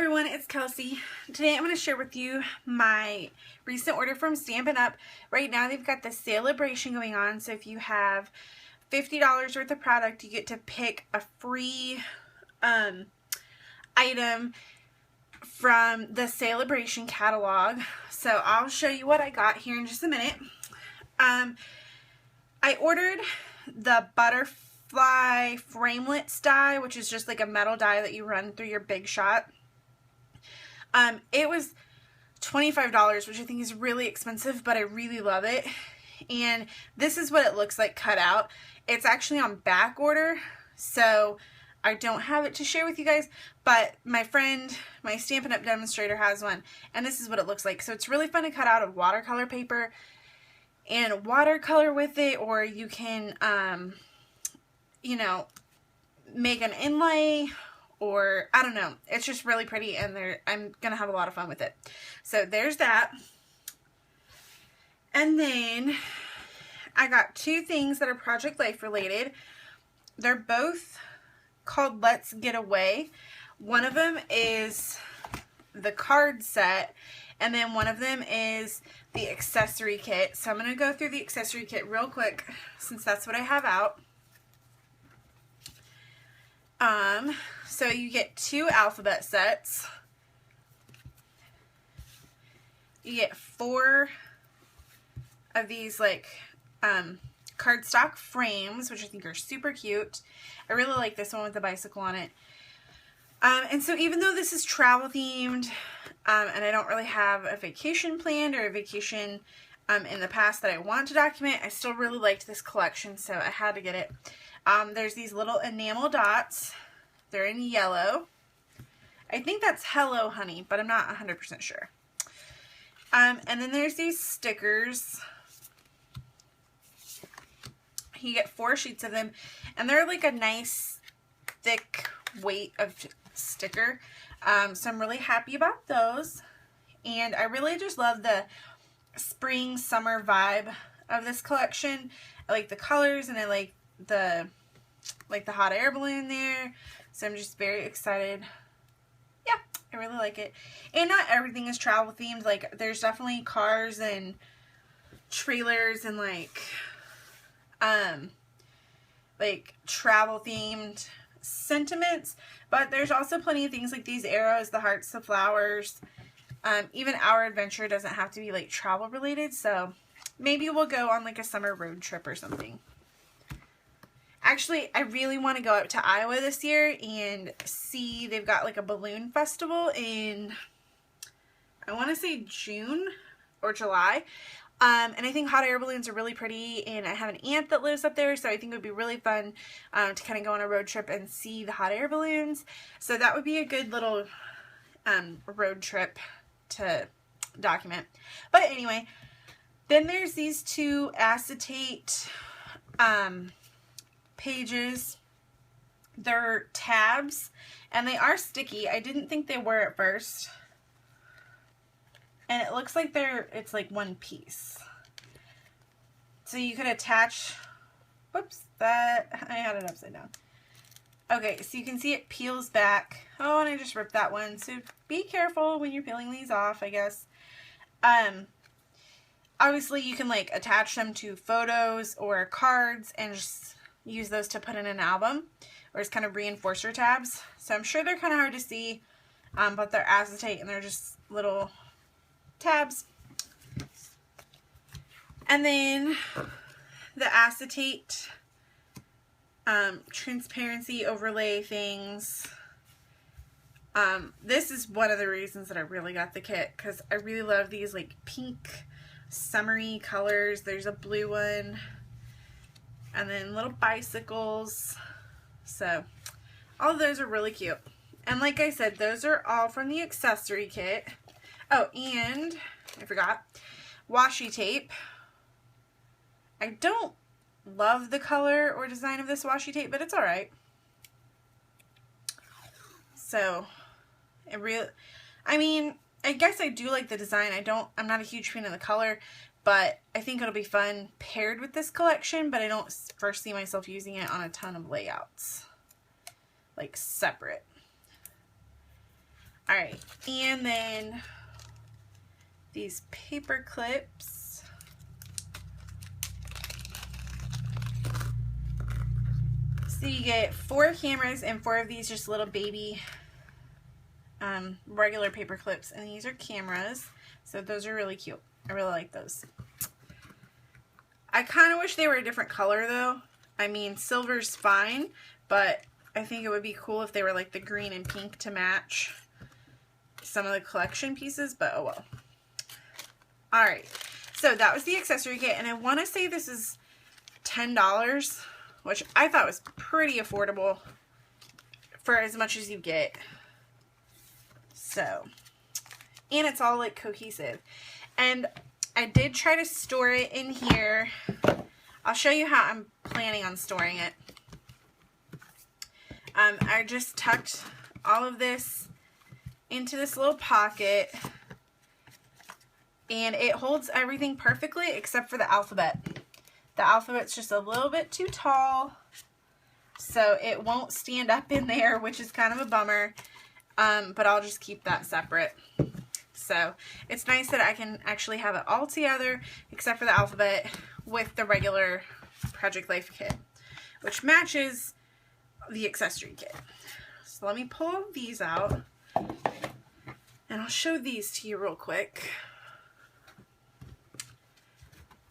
everyone, it's Kelsey. Today I'm going to share with you my recent order from Stampin' Up. Right now they've got the Saleabration going on, so if you have $50 worth of product, you get to pick a free item from the Saleabration catalog. So I'll show you what I got here in just a minute. I ordered the butterfly framelits die, which is just like a metal die that you run through your Big Shot. It was $25, which I think is really expensive, but I really love it. And this is what it looks like cut out. It's actually on back order, so I don't have it to share with you guys, but my friend, my Stampin' Up demonstrator, has one, and this is what it looks like. So it's really fun to cut out of watercolor paper and watercolor with it, or you can, you know, make an inlay, or I don't know. It's just really pretty, and I'm gonna have a lot of fun with it. So there's that. And then I got two things that are Project Life related. They're both called Let's Get Away. One of them is the card set, and then one of them is the accessory kit. So I'm going to go through the accessory kit real quick since that's what I have out. So you get 2 alphabet sets. You get 4 of these like cardstock frames, which I think are super cute. I really like this one with the bicycle on it. And so even though this is travel themed, and I don't really have a vacation planned or a vacation in the past that I want to document, I still really liked this collection, so I had to get it. There's these little enamel dots. They're in yellow. I think that's Hello Honey, but I'm not 100% sure. And then there's these stickers. You get 4 sheets of them, and they're like a nice thick weight of sticker. So I'm really happy about those, and I really just love the spring summer vibe of this collection. I like the colors, and I like the hot air balloon there, so I'm just very excited. Yeah, I really like it. And not everything is travel themed. Like, there's definitely cars and trailers and like travel themed sentiments, but there's also plenty of things like these arrows, the hearts, the flowers. Even Our Adventure doesn't have to be like travel related, so maybe we'll go on like a summer road trip or something. Actually, I really want to go up to Iowa this year and see, they've got like a balloon festival in, I want to say June or July. And I think hot air balloons are really pretty, and I have an aunt that lives up there, so I think it would be really fun to kind of go on a road trip and see the hot air balloons. So that would be a good little road trip to document. But anyway, then there's these 2 acetate pages. They're tabs, and they are sticky. I didn't think they were at first. And it looks like it's like one piece. So you could attach, whoops, I had it upside down. Okay, so you can see it peels back. Oh, and I just ripped that one. So be careful when you're peeling these off, I guess. Obviously you can like attach them to photos or cards and just use those to put in an album, or as kind of reinforcer tabs. So I'm sure they're kind of hard to see, but they're acetate and they're just little tabs. And then the acetate transparency overlay things. This is one of the reasons that I really got the kit, because I really love these like pink summery colors. There's a blue one, and then little bicycles. So all of those are really cute. And like I said, those are all from the accessory kit. Oh, and I forgot, washi tape. I don't love the color or design of this washi tape, but it's alright. So, I mean, I guess I do like the design. I'm not a huge fan of the color, but I think it'll be fun paired with this collection, but I don't foresee myself using it on a ton of layouts, like separate. Alright, and then these paper clips. So you get 4 cameras and 4 of these just little baby regular paper clips, and these are cameras. So those are really cute. I really like those. I kind of wish they were a different color though. I mean, silver's fine, but I think it would be cool if they were like the green and pink to match some of the collection pieces, but oh well. Alright, so that was the accessory kit, and I want to say this is $10, which I thought was pretty affordable for as much as you get. So, and it's all like cohesive. And I did try to store it in here. I'll show you how I'm planning on storing it. I just tucked all of this into this little pocket, and it holds everything perfectly except for the alphabet. The alphabet's just a little bit too tall, so it won't stand up in there, which is kind of a bummer, but I'll just keep that separate. So it's nice that I can actually have it all together except for the alphabet with the regular Project Life kit, which matches the accessory kit. So let me pull these out, and I'll show these to you real quick.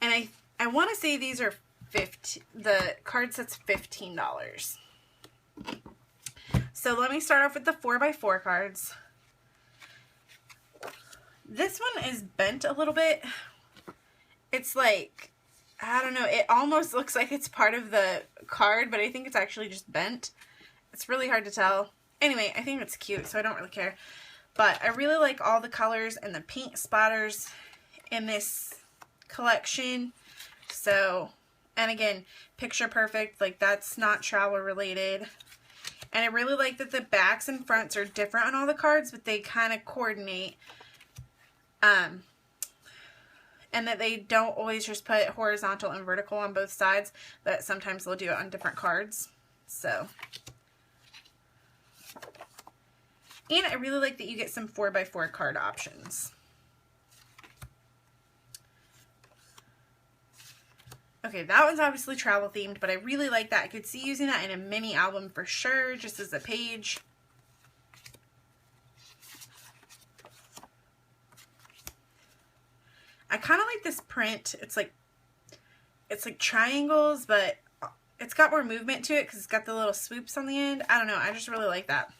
And I want to say these are the card set's $15. So let me start off with the 4x4 cards. This one is bent a little bit. It's like, I don't know, it almost looks like it's part of the card, but I think it's actually just bent. It's really hard to tell. Anyway, I think it's cute, so I don't really care. But I really like all the colors and the paint splatters in this collection. So, and again, picture perfect, like that's not travel related. And I really like that the backs and fronts are different on all the cards, but they kind of coordinate. And that they don't always just put horizontal and vertical on both sides, but sometimes they'll do it on different cards. So, and I really like that you get some 4x4 card options. Okay, that one's obviously travel themed, but I really like that. I could see using that in a mini album for sure, just as a page. I kind of like this print. It's like triangles, but it's got more movement to it because it's got the little swoops on the end. I don't know. I just really like that.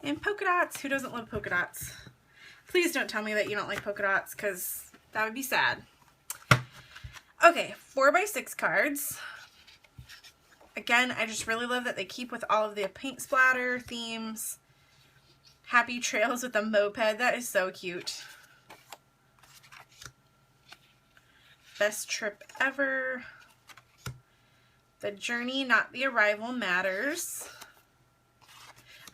And polka dots. Who doesn't love polka dots? Please don't tell me that you don't like polka dots, because that would be sad. Okay, 4x6 cards. Again, I just really love that they keep with all of the paint splatter themes. Happy trails with a moped. That is so cute. Best trip ever. The journey, not the arrival, matters.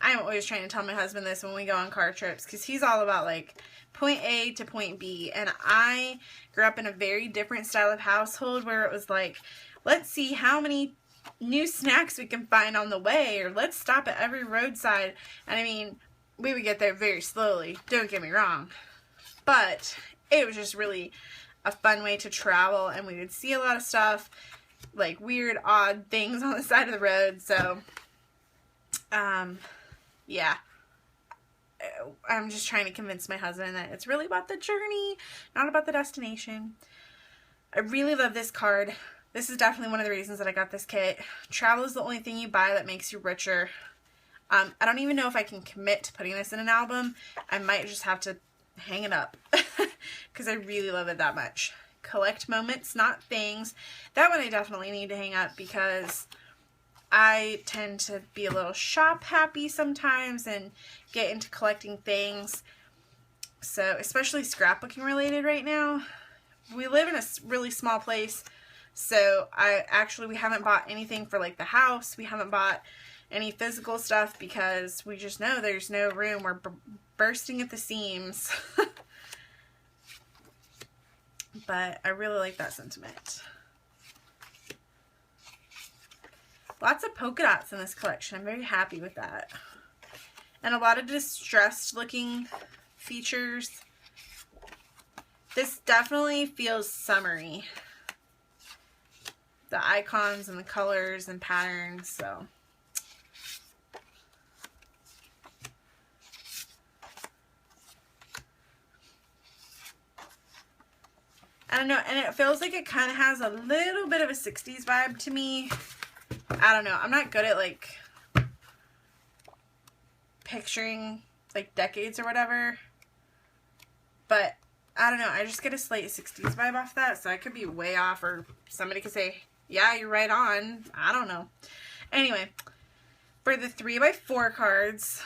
I'm always trying to tell my husband this when we go on car trips, because he's all about like point A to point B. And I grew up in a very different style of household where it was like, let's see how many new snacks we can find on the way, or let's stop at every roadside. And I mean, we would get there very slowly, don't get me wrong, but it was just really a fun way to travel, and we would see a lot of stuff, like weird, odd things on the side of the road. So, yeah, I'm just trying to convince my husband that it's really about the journey, not about the destination. I really love this card. This is definitely one of the reasons that I got this kit. Travel is the only thing you buy that makes you richer. I don't even know if I can commit to putting this in an album. I might just have to hang it up because I really love it that much. Collect moments, not things. That one I definitely need to hang up because I tend to be a little shop happy sometimes and get into collecting things. So, especially scrapbooking related right now. We live in a really small place, so we haven't bought anything for like the house. We haven't bought any physical stuff because we just know there's no room. We're bursting at the seams. But I really like that sentiment. Lots of polka dots in this collection. I'm very happy with that. and a lot of distressed looking features. This definitely feels summery. The icons and the colors and patterns, so. I don't know, and it feels like it kind of has a little bit of a 60s vibe to me. I don't know. I'm not good at, like, picturing, like, decades or whatever. But, I don't know. I just get a slight 60s vibe off that, so I could be way off, or somebody could say, yeah, you're right on. I don't know. Anyway, for the 3x4 cards,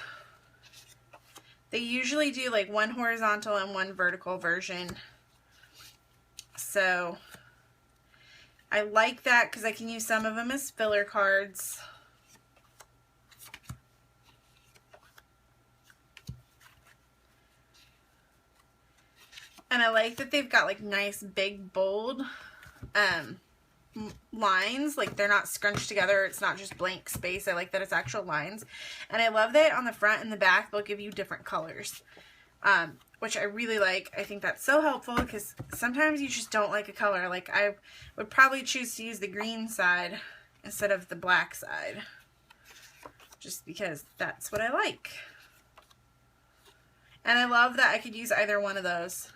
they usually do, like, one horizontal and one vertical version. So I like that because I can use some of them as filler cards. And I like that they've got like nice big bold lines, like they're not scrunched together, it's not just blank space. I like that it's actual lines. And I love that on the front and the back they'll give you different colors. Which I really like. I think that's so helpful because sometimes you just don't like a color. Like I would probably choose to use the green side instead of the black side. Just because that's what I like. And I love that I could use either one of those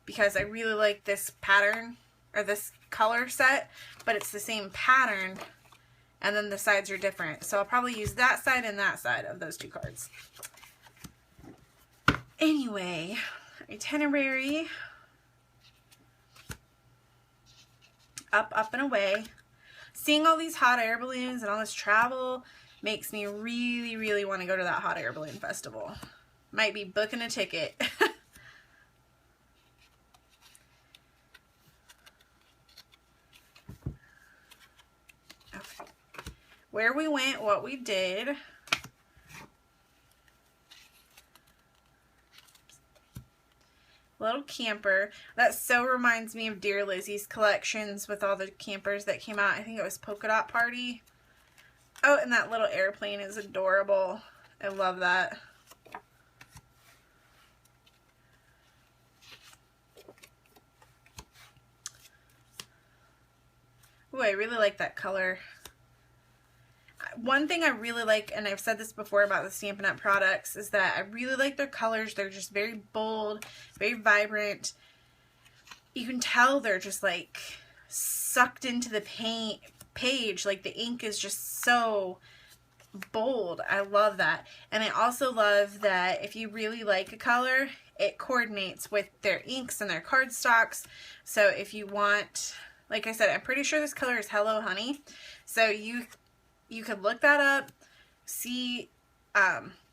because I really like this pattern or this color set, but it's the same pattern and then the sides are different. So I'll probably use that side and that side of those two cards. Anyway, itinerary, up and away. Seeing all these hot air balloons and all this travel makes me really, really want to go to that hot air balloon festival. Might be booking a ticket. Okay. Where we went, what we did. Little camper. That so reminds me of Dear Lizzie's collections with all the campers that came out. I think it was Polka Dot Party. Oh, and that little airplane is adorable. I love that. Ooh, I really like that color. One thing I really like, and I've said this before about the Stampin' Up! Products, is that I really like their colors. They're just very bold, very vibrant. You can tell they're just like sucked into the page. Like the ink is just so bold. I love that. And I also love that if you really like a color, it coordinates with their inks and their cardstocks. So if you want, like I said, I'm pretty sure this color is Hello Honey. So you could look that up, see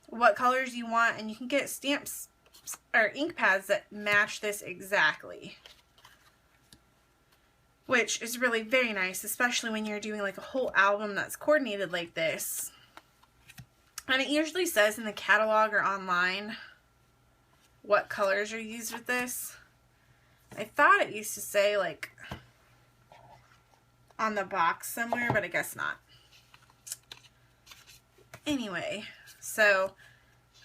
what colors you want, and you can get stamps or ink pads that match this exactly. Which is really very nice, especially when you're doing like a whole album that's coordinated like this. And it usually says in the catalog or online what colors are used with this. I thought it used to say like on the box somewhere, but I guess not. Anyway, so,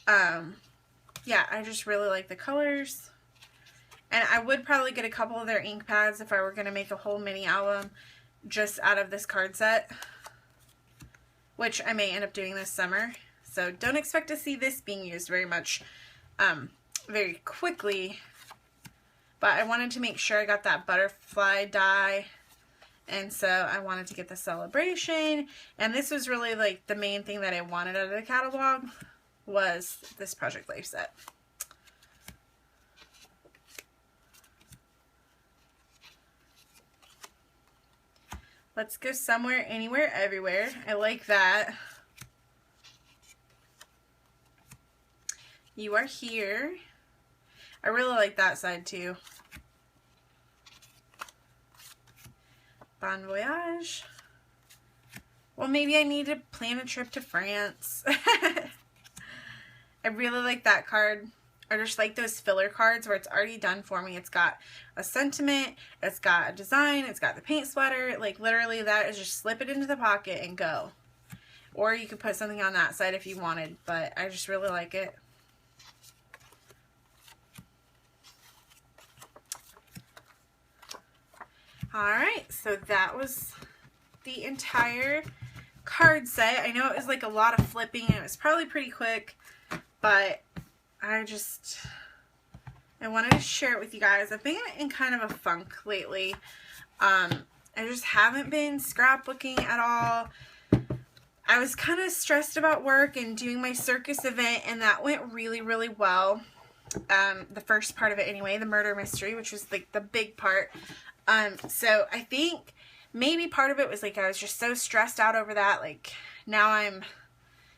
yeah, I just really like the colors. And I would probably get a couple of their ink pads if I were going to make a whole mini album just out of this card set, which I may end up doing this summer. So don't expect to see this being used very much, very quickly. But I wanted to make sure I got that butterfly die. And so I wanted to get the Saleabration, and this was really like the main thing that I wanted out of the catalog was this Project Life set. Let's go somewhere, anywhere, everywhere. I like that. You are here. I really like that side too. Bon voyage. Well, maybe I need to plan a trip to France. I really like that card. I just like those filler cards where it's already done for me. It's got a sentiment, it's got a design, it's got the paint splatter. Like literally that is just slip it into the pocket and go. Or you could put something on that side if you wanted, but I just really like it. Alright, so that was the entire card set. I know it was like a lot of flipping and it was probably pretty quick, but I wanted to share it with you guys. I've been in kind of a funk lately. I just haven't been scrapbooking at all. I was kind of stressed about work and doing my circus event, and that went really, really well. The first part of it anyway, the murder mystery, which was like the big part. So I think maybe part of it was like I was just so stressed out over that. Like now I'm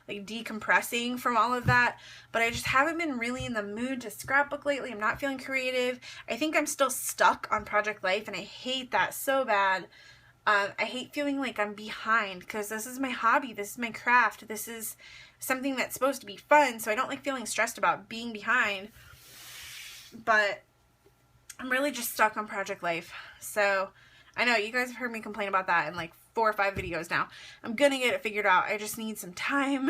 like decompressing from all of that, but I just haven't been really in the mood to scrapbook lately. I'm not feeling creative. I think I'm still stuck on Project Life, and I hate that so bad. I hate feeling like I'm behind, because this is my hobby, this is my craft, this is something that's supposed to be fun, so I don't like feeling stressed about being behind. But I'm really just stuck on Project Life. So I know you guys have heard me complain about that in like 4 or 5 videos now. I'm gonna get it figured out. I just need some time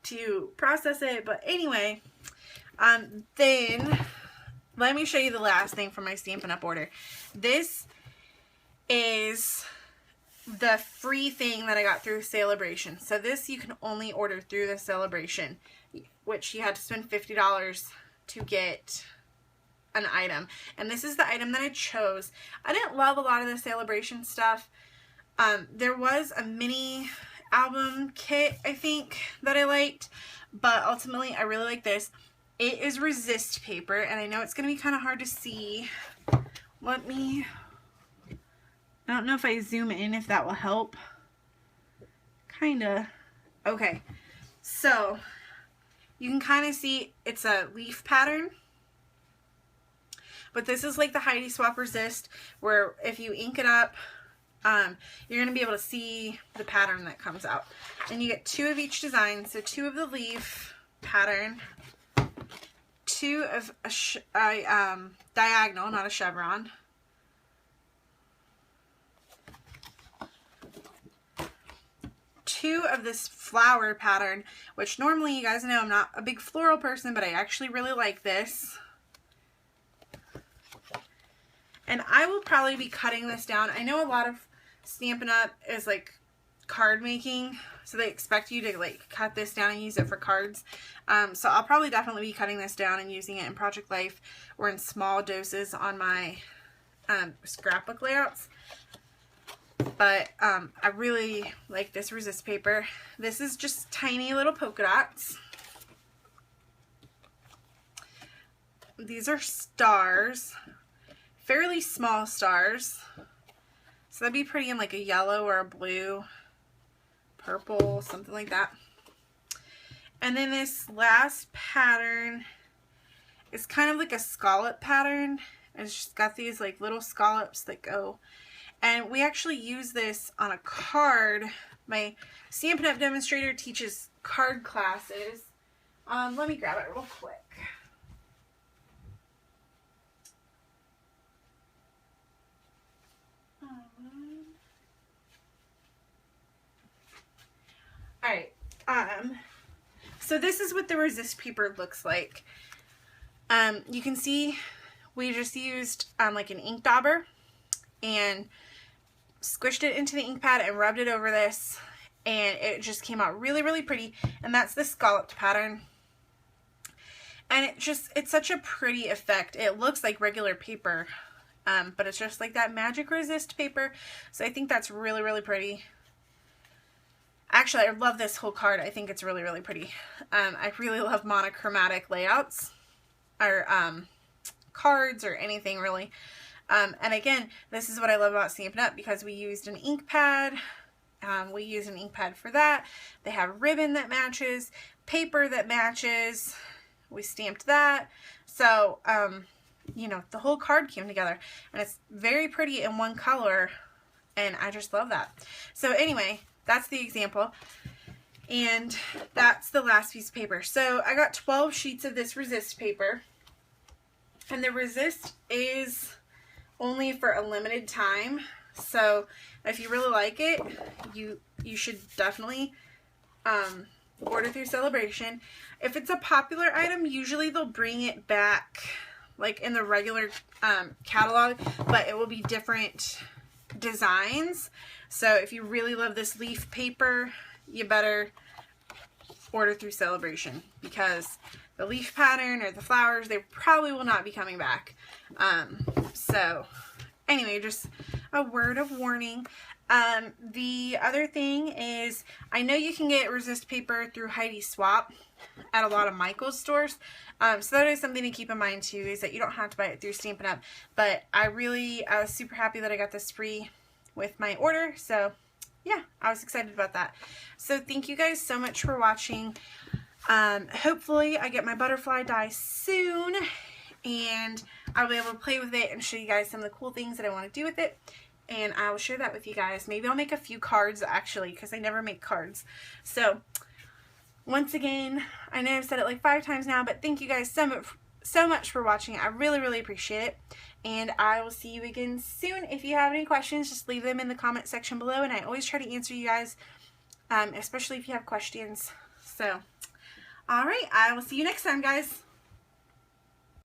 to process it. But anyway, then let me show you the last thing from my Stampin' Up! Order. This is the free thing that I got through Saleabration. So this you can only order through the Saleabration, which you had to spend $50 to get an item. And this is the item that I chose. I didn't love a lot of the Saleabration stuff. There was a mini album kit, I think, that I liked, but ultimately I really like this. It is resist paper, and I know it's going to be kind of hard to see. I don't know if I zoom in if that will help. Kinda. Okay. So, you can kind of see it's a leaf pattern. But this is like the Heidi Swap Resist, where if you ink it up, you're going to be able to see the pattern that comes out. And you get 2 of each design. So 2 of the leaf pattern, 2 of a diagonal, not a chevron. 2 of this flower pattern, which normally you guys know I'm not a big floral person, but I actually really like this. And I will probably be cutting this down. I know a lot of Stampin' Up! Is like card making, so they expect you to like cut this down and use it for cards. So I'll probably definitely be cutting this down and using it in Project Life or in small doses on my scrapbook layouts. But I really like this resist paper. This is just tiny little polka dots. These are stars, fairly small stars. So that'd be pretty in like a yellow or a blue, purple, something like that. And then this last pattern is kind of like a scallop pattern. It's just got these like little scallops that go. And we actually use this on a card. My Stampin' Up! Demonstrator teaches card classes. Let me grab it real quick. Alright, so this is what the resist paper looks like. You can see we just used like an ink dauber and squished it into the ink pad and rubbed it over this, and it just came out really, really pretty. And that's the scalloped pattern. And it's such a pretty effect. It looks like regular paper, but it's just like that magic resist paper. So I think that's really, really pretty. Actually, I love this whole card. I think it's really, really pretty. I really love monochromatic layouts or cards or anything really. And again, this is what I love about Stampin' Up! Because we used an ink pad. We used an ink pad for that. They have ribbon that matches, paper that matches. We stamped that. So, you know, the whole card came together. And it's very pretty in one color. And I just love that. So anyway, that's the example. And that's the last piece of paper. So I got 12 sheets of this resist paper. And the resist is only for a limited time. So if you really like it, you should definitely order through Saleabration. If it's a popular item, usually they'll bring it back like in the regular catalog, but it will be different designs. So if you really love this leaf paper, you better order through Saleabration, because the leaf pattern or the flowers, they probably will not be coming back. So anyway, just a word of warning. The other thing is, I know you can get resist paper through Heidi Swap at a lot of Michael's stores. So that is something to keep in mind too, is that you don't have to buy it through Stampin' Up. But I was super happy that I got this free with my order. So yeah, I was excited about that. So thank you guys so much for watching. Hopefully I get my butterfly die soon, and I'll be able to play with it and show you guys some of the cool things that I want to do with it. And I will share that with you guys. Maybe I'll make a few cards actually, because I never make cards. So once again, I know I've said it like 5 times now, but thank you guys so much for watching. I really, really appreciate it. And I will see you again soon. If you have any questions, just leave them in the comment section below. And I always try to answer you guys, especially if you have questions. So, alright, I will see you next time, guys.